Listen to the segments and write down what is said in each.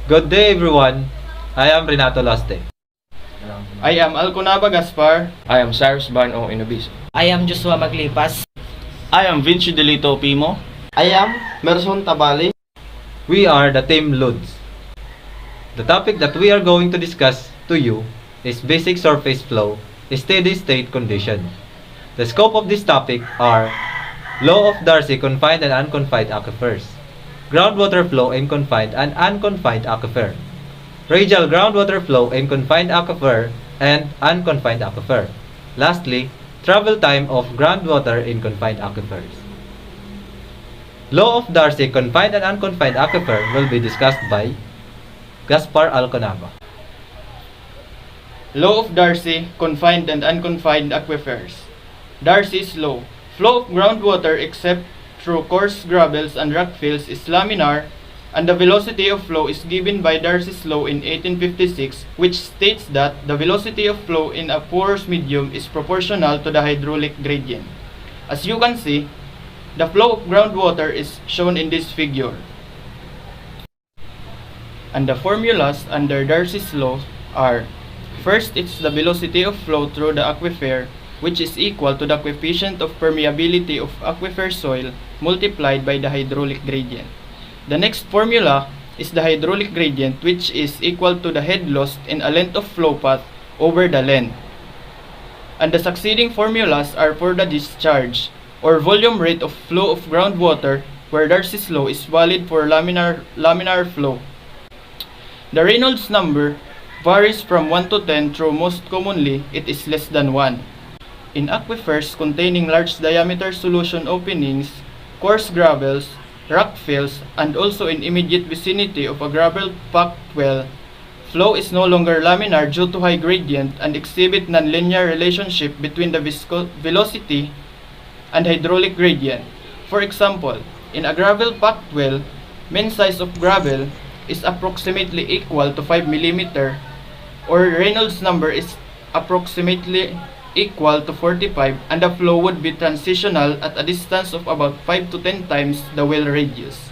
Good day everyone, I am Renato Loste. I am Alconaba Gaspar. I am Cyrus Ban o Inobis. I am Joshua Maglipas. I am Vinci Delito Pimo. I am Merson Tabali. We are the Team Lods. The topic that we are going to discuss to you is basic surface flow, steady state condition. The scope of this topic are law of Darcy confined and unconfined aquifers, groundwater flow in confined and unconfined aquifer, radial groundwater flow in confined aquifer and unconfined aquifer. Lastly, travel time of groundwater in confined aquifers. Law of Darcy confined and unconfined aquifer will be discussed by Gaspar Alconaba. Law of Darcy, confined and unconfined aquifers. Darcy's law. Flow of groundwater except through coarse gravels and rock fills is laminar, and the velocity of flow is given by Darcy's law in 1856, which states that the velocity of flow in a porous medium is proportional to the hydraulic gradient. As you can see, the flow of groundwater is shown in this figure. And the formulas under Darcy's law are: first, it's the velocity of flow through the aquifer, which is equal to the coefficient of permeability of aquifer soil multiplied by the hydraulic gradient. The next formula is the hydraulic gradient, which is equal to the head loss in a length of flow path over the length. And the succeeding formulas are for the discharge, or volume rate of flow of groundwater, where Darcy's law is valid for laminar flow. The Reynolds number varies from 1 to 10, though most commonly it is less than 1. In aquifers containing large diameter solution openings, coarse gravels, rock fills, and also in immediate vicinity of a gravel-packed well, flow is no longer laminar due to high gradient and exhibit nonlinear relationship between the velocity and hydraulic gradient. For example, in a gravel-packed well, mean size of gravel is approximately equal to 5 mm, or Reynolds number is approximately equal to 45, and the flow would be transitional at a distance of about 5 to 10 times the well radius.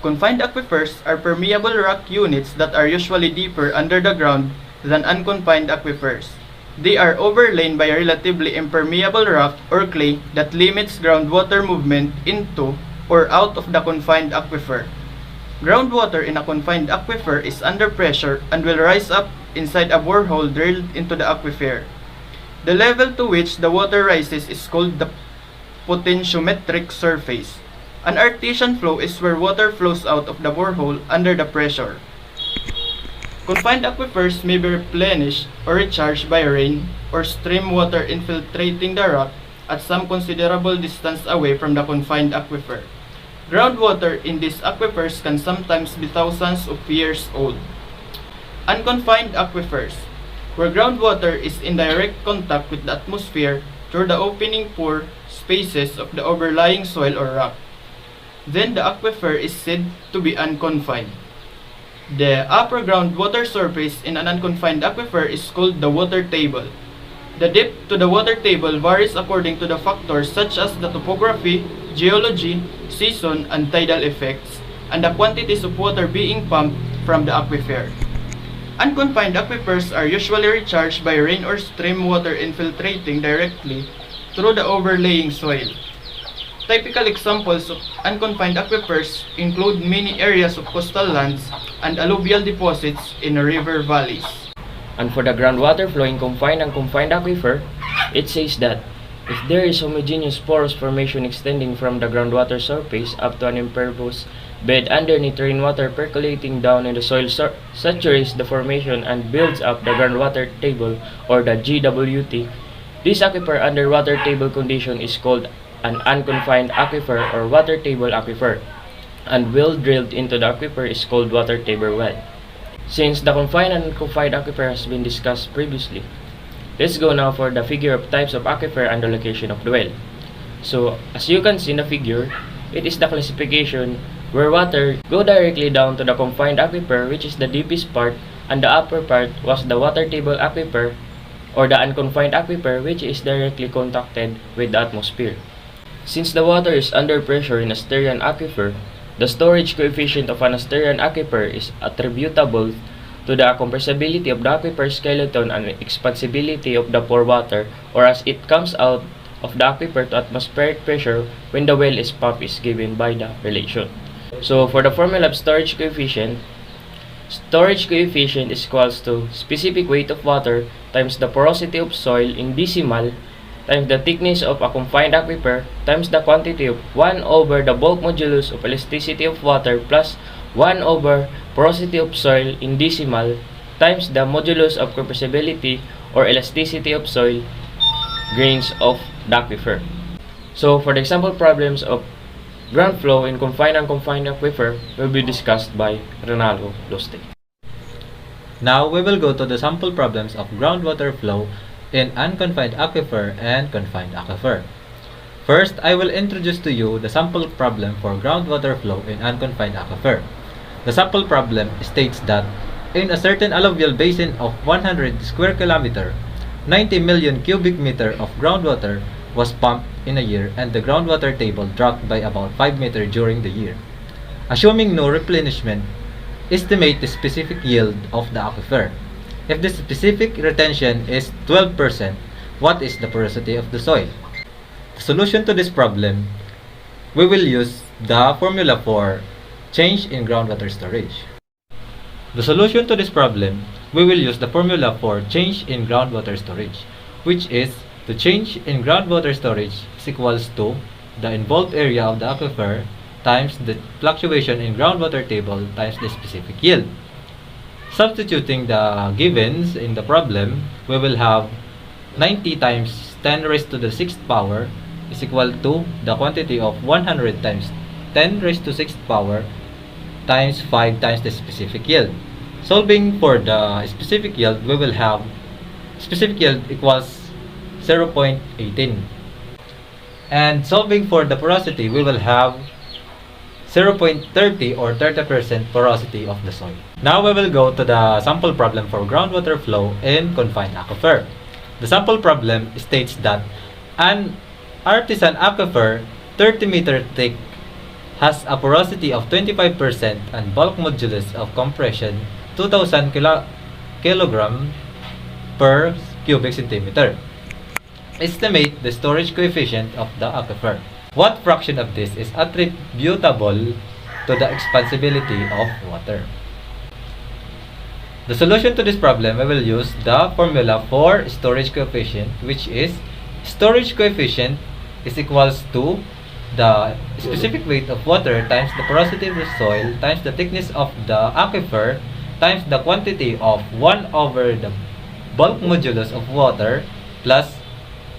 Confined aquifers are permeable rock units that are usually deeper under the ground than unconfined aquifers. They are overlain by a relatively impermeable rock or clay that limits groundwater movement into or out of the confined aquifer. Groundwater in a confined aquifer is under pressure and will rise up inside a borehole drilled into the aquifer. The level to which the water rises is called the potentiometric surface. An artesian flow is where water flows out of the borehole under the pressure. Confined aquifers may be replenished or recharged by rain or stream water infiltrating the rock at some considerable distance away from the confined aquifer. Groundwater in these aquifers can sometimes be thousands of years old. Unconfined aquifers, where groundwater is in direct contact with the atmosphere through the opening pore spaces of the overlying soil or rock. Then the aquifer is said to be unconfined. The upper groundwater surface in an unconfined aquifer is called the water table. The depth to the water table varies according to the factors such as the topography, geology, season, and tidal effects, and the quantities of water being pumped from the aquifer. Unconfined aquifers are usually recharged by rain or stream water infiltrating directly through the overlaying soil. Typical examples of unconfined aquifers include many areas of coastal lands and alluvial deposits in river valleys. And for the groundwater flow in confined and confined aquifer, it says that if there is homogeneous porous formation extending from the groundwater surface up to an impervious bed underneath rainwater percolating down in the soil saturates the formation and builds up the groundwater table, or the GWT. This aquifer under water table condition is called an unconfined aquifer or water table aquifer, and well drilled into the aquifer is called water table well. Since the confined and unconfined aquifer has been discussed previously, let's go now for the figure of types of aquifer and the location of the well. So, as you can see in the figure, it is the classification where water go directly down to the confined aquifer, which is the deepest part, and the upper part was the water table aquifer or the unconfined aquifer, which is directly contacted with the atmosphere. Since the water is under pressure in a Sterrian aquifer, The storage coefficient of an Asturian aquifer is attributable to the compressibility of the aquifer skeleton and expansibility of the pore water, or as it comes out of the aquifer to atmospheric pressure when the well is pumped, is given by the relation. So for the formula of storage coefficient is equals to specific weight of water times the porosity of soil in decimal times the thickness of a confined aquifer times the quantity of 1 over the bulk modulus of elasticity of water plus 1 over porosity of soil in decimal times the modulus of compressibility or elasticity of soil grains of the aquifer. So for the example problems of ground flow in confined and confined aquifer will be discussed by Ronaldo Loste. Now we will go to the sample problems of groundwater flow in unconfined aquifer and confined aquifer. First, I will introduce to you the sample problem for groundwater flow in unconfined aquifer. The sample problem states that in a certain alluvial basin of 100 square kilometer, 90 million cubic meter of groundwater was pumped in a year and the groundwater table dropped by about 5 meters during the year. Assuming no replenishment, estimate the specific yield of the aquifer. If the specific retention is 12%, what is the porosity of the soil? The solution to this problem, we will use the formula for change in groundwater storage. The solution to this problem, we will use the formula for change in groundwater storage, which is the change in groundwater storage is equals to the involved area of the aquifer times the fluctuation in groundwater table times the specific yield. Substituting the givens in the problem, we will have 90 times 10 raised to the 6th power is equal to the quantity of 100 times 10 raised to 6th power times 5 times the specific yield. Solving for the specific yield, we will have specific yield equals 0.18. And solving for the porosity, we will have 0.30 or 30% porosity of the soil. Now we will go to the sample problem for groundwater flow in confined aquifer. The sample problem states that an artisan aquifer 30 meter thick has a porosity of 25% and bulk modulus of compression 2000 kilogram per cubic centimeter. Estimate the storage coefficient of the aquifer. What fraction of this is attributable to the expansibility of water? The solution to this problem, we will use the formula for storage coefficient, which is storage coefficient is equals to the specific weight of water times the porosity of the soil times the thickness of the aquifer times the quantity of 1 over the bulk modulus of water plus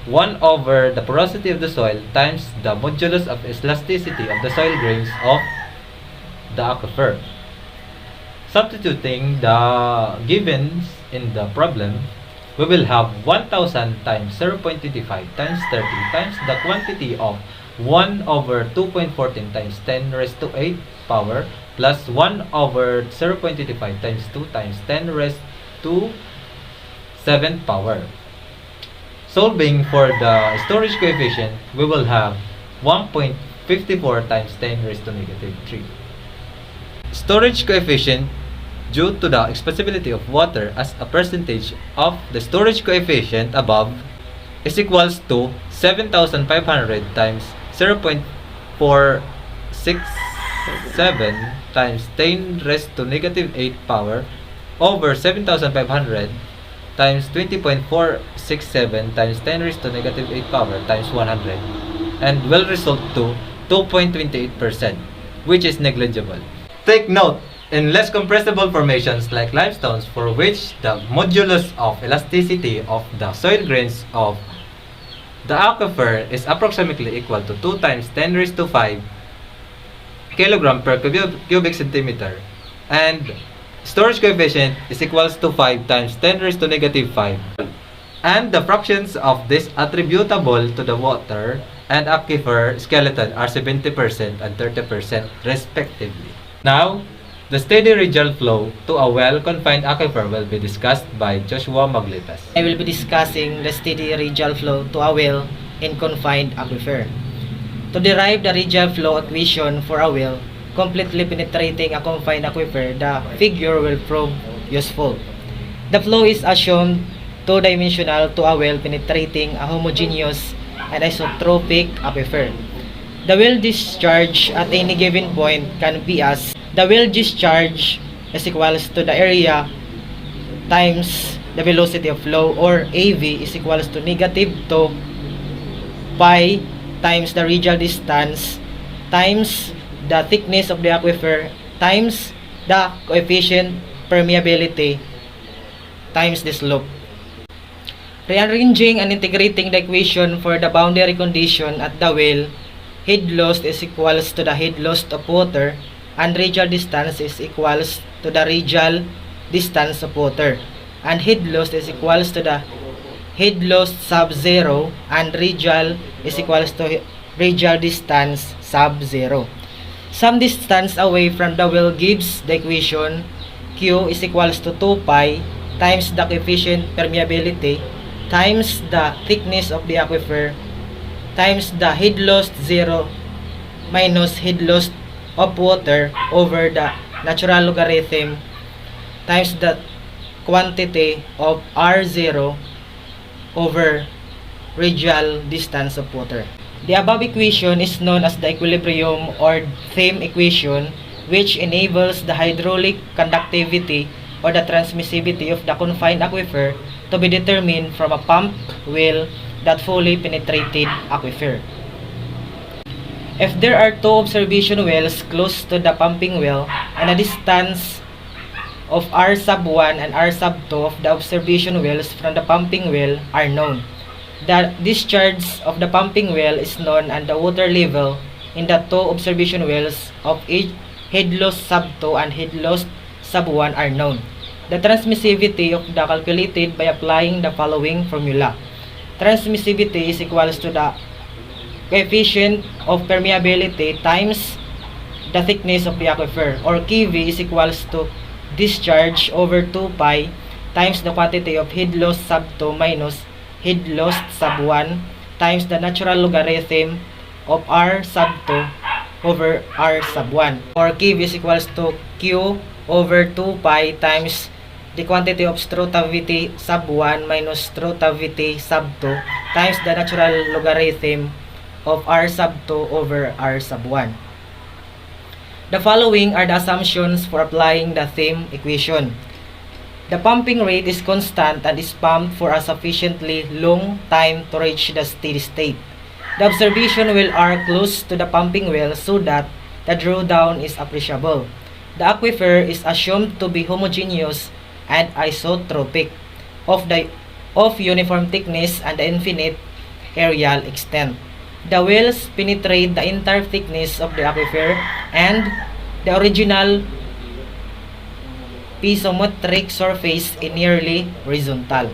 1 over the porosity of the soil times the modulus of elasticity of the soil grains of the aquifer. Substituting the givens in the problem, we will have 1000 times 0.25 times 30 times the quantity of 1 over 2.14 times 10 raised to 8 power plus 1 over 0.25 times 2 times 10 raised to 7 power. Solving for the storage coefficient, we will have 1.54 times 10 raised to negative 3. Storage coefficient due to the expansibility of water as a percentage of the storage coefficient above is equals to 7,500 times 0.467 times 10 raised to negative 8 power over 7,500 times 20.467 times 10 raised to negative 8 power times 100 and will result to 2.28%, which is negligible. Take note, in less compressible formations like limestones for which the modulus of elasticity of the soil grains of the aquifer is approximately equal to 2 times 10 raised to 5 kilogram per cubic centimeter and storage coefficient is equals to 5 times 10 raised to negative 5 and the fractions of this attributable to the water and aquifer skeleton are 70% and 30% respectively. Now, the steady radial flow to a well-confined aquifer will be discussed by Joshua Maglitas. I will be discussing the steady radial flow to a well in confined aquifer. To derive the radial flow equation for a well, completely penetrating a confined aquifer, the figure will prove useful. The flow is assumed two-dimensional to a well penetrating a homogeneous and isotropic aquifer. The well discharge at any given point can be as the well discharge is equals to the area times the velocity of flow, or AV is equals to negative 2 pi times the radial distance times the thickness of the aquifer times the coefficient permeability times the slope. Rearranging and integrating the equation for the boundary condition at the well, head loss is equals to the head loss of water and radial distance is equals to the radial distance of water, and head loss is equals to the head loss sub 0 and radial is equals to radial distance sub 0. Some distance away from the well gives the equation Q is equals to 2 pi times the coefficient permeability times the thickness of the aquifer times the head loss 0 minus head loss of water over the natural logarithm times the quantity of R0 over radial distance of water. The above equation is known as the equilibrium or theme equation, which enables the hydraulic conductivity or the transmissivity of the confined aquifer to be determined from a pump well that fully penetrated aquifer. If there are two observation wells close to the pumping well and a distance of R sub 1 and R sub 2 of the observation wells from the pumping well are known, the discharge of the pumping well is known and the water level in the two observation wells of each head loss sub 2 and head loss sub 1 are known. The transmissivity of the calculated by applying the following formula. Transmissivity is equals to the coefficient of permeability times the thickness of the aquifer, or KV is equals to discharge over 2 pi times the quantity of head loss sub 2 minus head loss sub 1 times the natural logarithm of R sub 2 over R sub 1, or KV is equals to Q over 2 pi times the quantity of strutativity sub 1 minus strutativity sub 2 times the natural logarithm of R sub 2 over R sub 1. The following are the assumptions for applying the theme equation. The pumping rate is constant and is pumped for a sufficiently long time to reach the steady state. The observation well are close to the pumping well so that the drawdown is appreciable. The aquifer is assumed to be homogeneous and isotropic, of uniform thickness and the infinite areal extent. The wells penetrate the entire thickness of the aquifer and the original piezometric surface is nearly horizontal.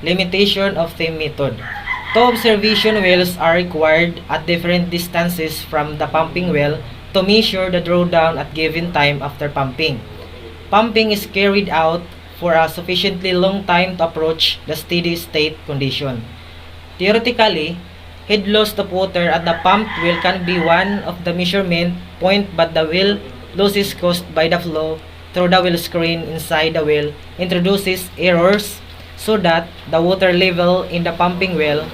Limitation of the method. Two observation wells are required at different distances from the pumping well to measure the drawdown at given time after pumping. Pumping is carried out for a sufficiently long time to approach the steady state condition. Theoretically, head loss of water at the pump well can be one of the measurement point, but the well losses caused by the flow through the well screen inside the well introduces errors so that the water level in the pumping well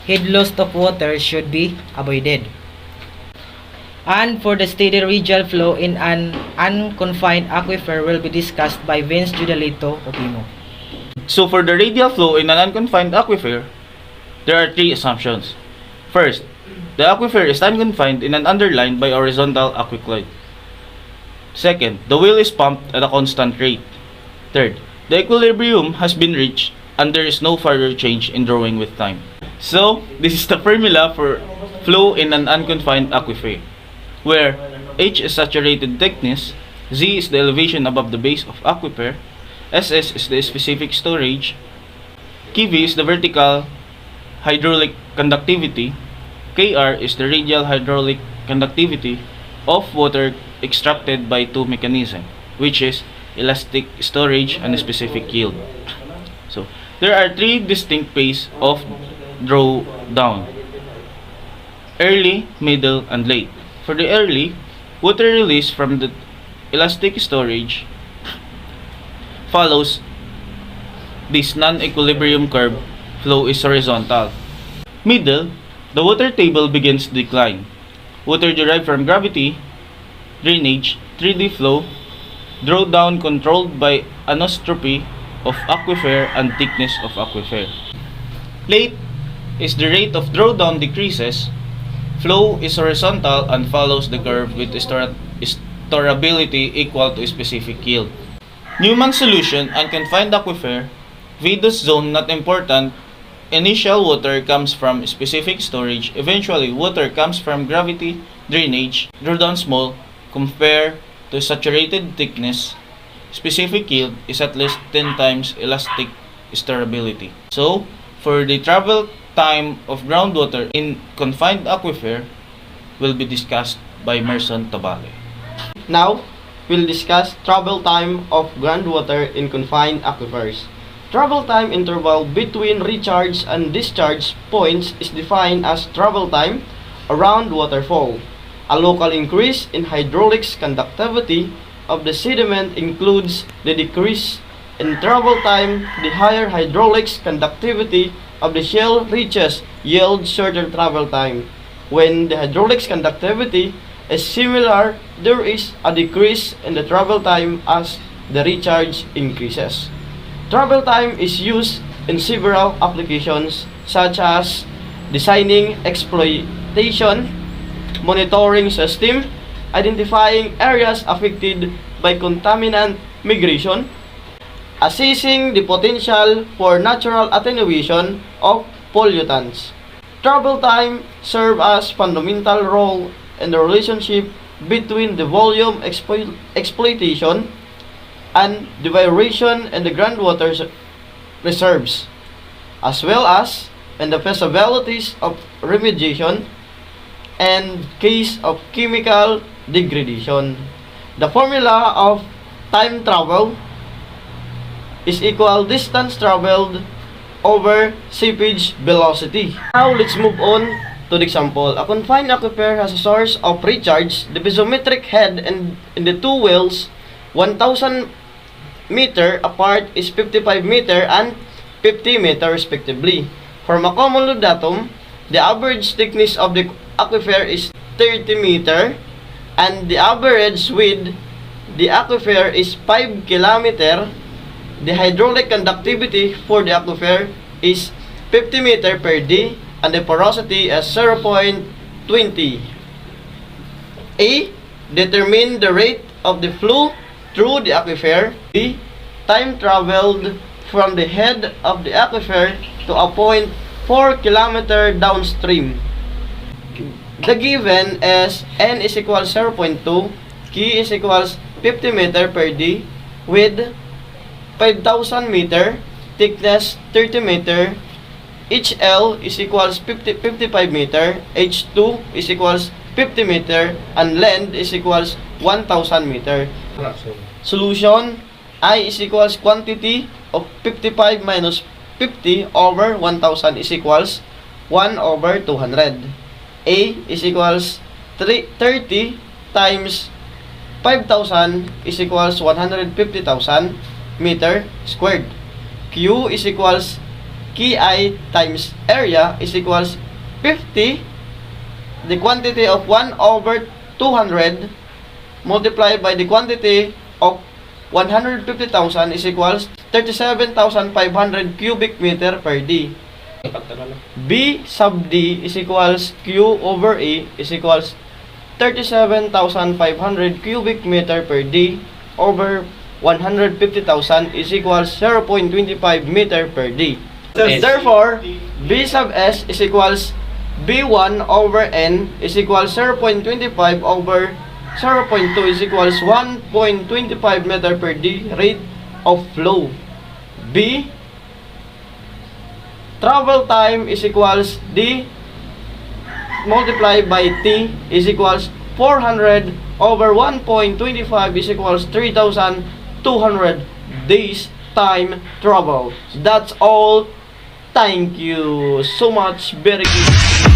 head loss of water should be avoided. And for the steady radial flow in an unconfined aquifer will be discussed by Vince Giudelito Opimo. So for the radial flow in an unconfined aquifer, there are three assumptions. First, the aquifer is unconfined and underlined by horizontal aquicloid. Second, the well is pumped at a constant rate. Third, the equilibrium has been reached and there is no further change in drawing with time. So, this is the formula for flow in an unconfined aquifer, where H is saturated thickness, Z is the elevation above the base of aquifer, SS is the specific storage, KV is the vertical hydraulic conductivity, KR is the radial hydraulic conductivity of water extracted by two mechanisms, which is elastic storage and specific yield. So, there are three distinct phases of drawdown: early, middle, and late. For the early, water release from the elastic storage follows this non-equilibrium curve. Flow is horizontal. Middle, the water table begins to decline. Water derived from gravity, drainage, 3D flow, drawdown controlled by anisotropy of aquifer and thickness of aquifer. Late is the rate of drawdown decreases. Flow is horizontal and follows the curve with storability equal to specific yield. Newman solution and confined aquifer, Vidus zone not important. Initial water comes from specific storage. Eventually, water comes from gravity, drainage, drawdown small, compared to saturated thickness. Specific yield is at least 10 times elastic storability. So, for the travel time of groundwater in confined aquifer will be discussed by Merson Tabale. Now, we'll discuss travel time of groundwater in confined aquifers. Travel time interval between recharge and discharge points is defined as travel time around waterfall. A local increase in hydraulic conductivity of the sediment includes the decrease in travel time. The higher hydraulic conductivity of the shell reaches yields shorter travel time. When the hydraulic conductivity is similar, there is a decrease in the travel time as the recharge increases. Travel time is used in several applications such as designing exploitation, monitoring system, identifying areas affected by contaminant migration, assessing the potential for natural attenuation of pollutants. Travel time serves as fundamental role in the relationship between the volume exploitation and the variation in the groundwater reserves, as well as in the feasibilities of remediation and case of chemical degradation. The formula of time travel is equal distance traveled over seepage velocity. Now let's move on to the example. A confined aquifer has a source of recharge. The piezometric head in the two wells 1000 meter apart is 55 meter and 50 meter respectively. For common datum, the average thickness of the aquifer is 30 meter and the average width the aquifer is 5 kilometer. The hydraulic conductivity for the aquifer is 50 meter per day and the porosity is 0.20. A. Determine the rate of the flow through the aquifer. B. Time traveled from the head of the aquifer to a point 4 km downstream. The given is N is equals 0.2, K is equals 50 meter per day, with 5,000 meter, thickness 30 meter, HL is equals 55 meter, H2 is equals 50 meter, and length is equals 1,000 meter. Solution, I is equals quantity of 55 minus 50 over 1,000 is equals 1 over 200. A is equals 30 times 5,000 is equals 150,000 meter squared. Q is equals Ki times area is equals 50, the quantity of 1 over 200 multiplied by the quantity of 150,000 is equals 37,500 cubic meter per day. B sub D is equals Q over A is equals 37,500 cubic meter per day over 150,000 is equals 0.25 meter per day. Therefore, B sub S is equals B1 over N is equals 0.25 over 0.2 is equals 1.25 meter per day rate of flow. B travel time is equals D multiplied by T is equals 400 over 1.25 is equals 3,200 days time travel. That's all. Thank you so much. Very good.